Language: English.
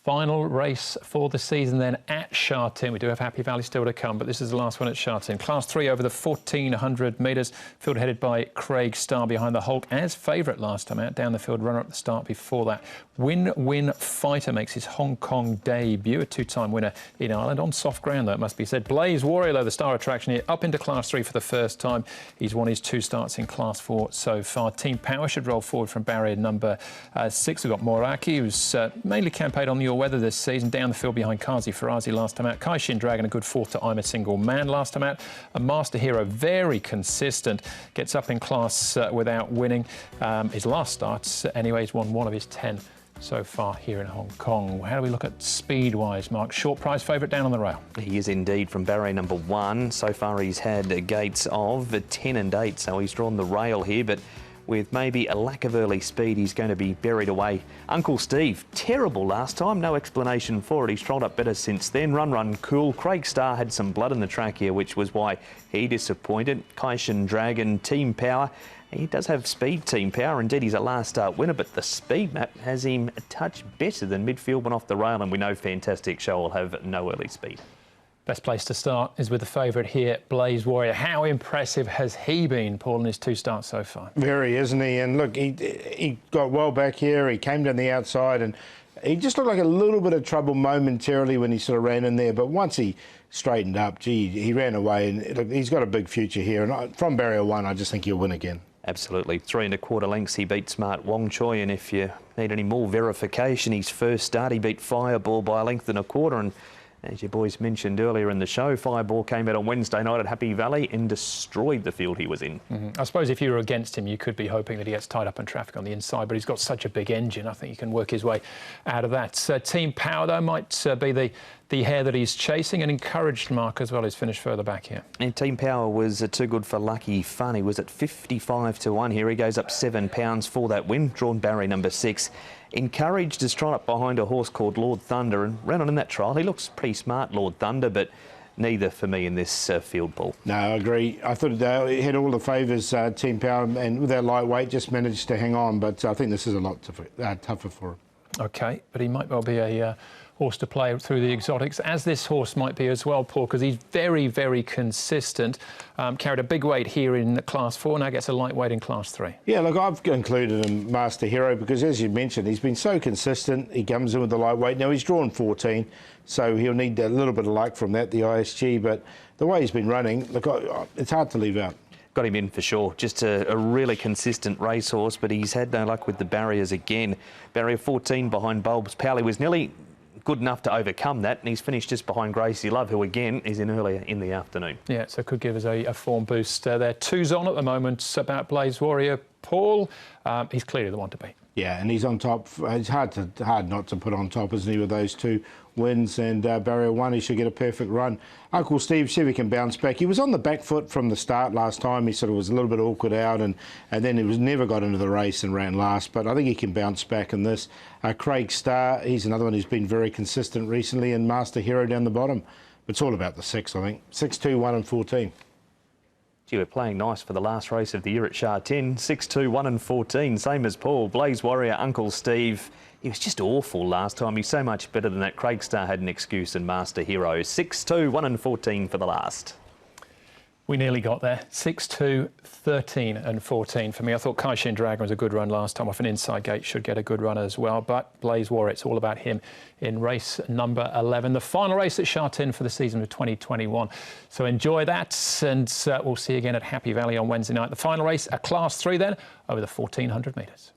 Final race for the season then at Sha Tin. We do have Happy Valley still to come, but this is the last one at Sha Tin. Class 3 over the 1,400 metres. Field headed by Craig Starr behind the Hulk as favourite last time out. Down the field, runner at the start before that. Win Fighter makes his Hong Kong debut. A two-time winner in Ireland. On soft ground, though, it must be said. Blaze Warrior, though, the star attraction here, up into Class 3 for the first time. He's won his 2 starts in Class 4 so far. Team Power should roll forward from barrier number 6. We've got Moraki, who's mainly campaigned on the all-weather this season. Down the field behind Kazi Farazi last time out. Kaishin Dragon, a good 4th to I'm a Single Man last time out. A Master Hero, very consistent. Gets up in class without winning. His last starts, anyway, he's won 1 of his 10 so far here in Hong Kong. How do we look at speed-wise, Mark? Short prize favourite down on the rail. He is indeed from barrier number 1. So far he's had gates of 10 and 8, so he's drawn the rail here, but with maybe a lack of early speed, he's going to be buried away. Uncle Steve, terrible last time, no explanation for it. He's trolled up better since then. Run, cool. Craig Starr had some blood in the track here, which was why he disappointed. Kaishin Dragon, Team Power. He does have speed, Team Power. Indeed, he's a last start winner, but the speed map has him a touch better than midfield when off the rail, and we know Fantastic Show will have no early speed. Best place to start is with the favourite here, Blaze Warrior. How impressive has he been, Paul, in his 2 starts so far? Very, isn't he? And look, he got well back here. He came down the outside and he just looked like a little bit of trouble momentarily when he sort of ran in there. But once he straightened up, gee, he ran away. And look, he's got a big future here. And from barrier 1, I just think he'll win again. Absolutely. 3 1/4 lengths, he beat Smart Wong Choi. And if you need any more verification, his first start, he beat Fireball by a length and a quarter. And as you boys mentioned earlier in the show, Fireball came out on Wednesday night at Happy Valley and destroyed the field he was in. I suppose if you were against him, you could be hoping that he gets tied up in traffic on the inside, but he's got such a big engine, I think he can work his way out of that. Team Power, though, might be the hare that he's chasing, and encouraged Mark as well. He's finished further back here. And Team Power was too good for Lucky Fun. He was at 55 to 1 here. He goes up £7 for that win, drawn barrier number 6. Encouraged is trying up behind a horse called Lord Thunder and ran on in that trial. He looks pretty smart, Lord Thunder, but neither for me in this field, Paul. No, I agree. I thought they had all the favours, Team Power, and with that lightweight just managed to hang on, but I think this is a lot tougher for him. OK, but he might well be a horse to play through the exotics, as this horse might be as well, Paul, because he's very, very consistent. Carried a big weight here in Class 4, now gets a lightweight in Class 3. Yeah, look, I've included him Master Hero because, as you mentioned, he's been so consistent. He comes in with the lightweight. Now, he's drawn 14, so he'll need a little bit of luck from that, the ISG, but the way he's been running, look, it's hard to leave out. Got him in for sure. Just a really consistent racehorse, but he's had no luck with the barriers again. Barrier 14 behind Bulbs Powley was nearly good enough to overcome that, and he's finished just behind Gracie Love, who again is in earlier in the afternoon. Yeah, so could give us a form boost there. 2's on at the moment about Blaze Warrior. Paul, he's clearly the one to beat. Yeah, and he's on top. It's hard not to put on top, isn't he, with those 2 wins, and barrier 1, he should get a perfect run. Uncle Steve, see if he can bounce back. He was on the back foot from the start last time. He sort of was a little bit awkward out, and then he never got into the race and ran last, but I think he can bounce back in this. Craig Starr, he's another one who's been very consistent recently, and Master Hero down the bottom. It's all about the 6, I think. 6, 2, 1 and 14. Gee, we're playing nice for the last race of the year at Sha Tin. 6, 2, 1 and 14, same as Paul. Blaze Warrior, Uncle Steve. He was just awful last time. He's so much better than that. Craig Starr had an excuse, and Master Hero. 6, 2, 1 and 14 for the last. We nearly got there. 6, 2, 13 and 14 for me. I thought Kaishin Dragon was a good run last time off an inside gate. Should get a good run as well. But Blaze Warrior, it's all about him in race number 11. The final race at Sha Tin for the season of 2021. So enjoy that, and we'll see you again at Happy Valley on Wednesday night. The final race, a Class 3 then, over the 1,400 metres.